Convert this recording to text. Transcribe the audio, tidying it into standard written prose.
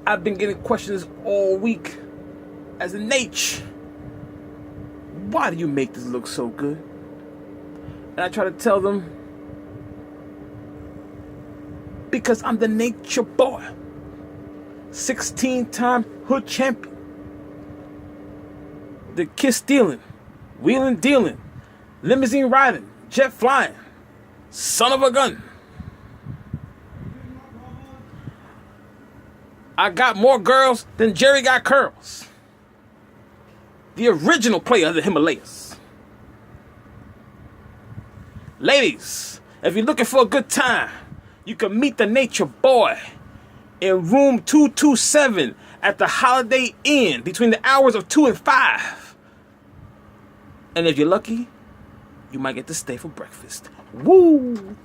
I've been getting questions all week as a Nate. Why do you make this look so good? And I try to tell them, because I'm the nature boy. 16-time hood champion. The kiss stealing, wheeling dealing, limousine riding, jet flying, son of a gun. I got more girls than Jerry got curls. The original player of the Himalayas. Ladies, if you're looking for a good time, you can meet the nature boy in room 227 at the Holiday Inn between the hours of 2 and 5. And if you're lucky, you might get to stay for breakfast. Woo!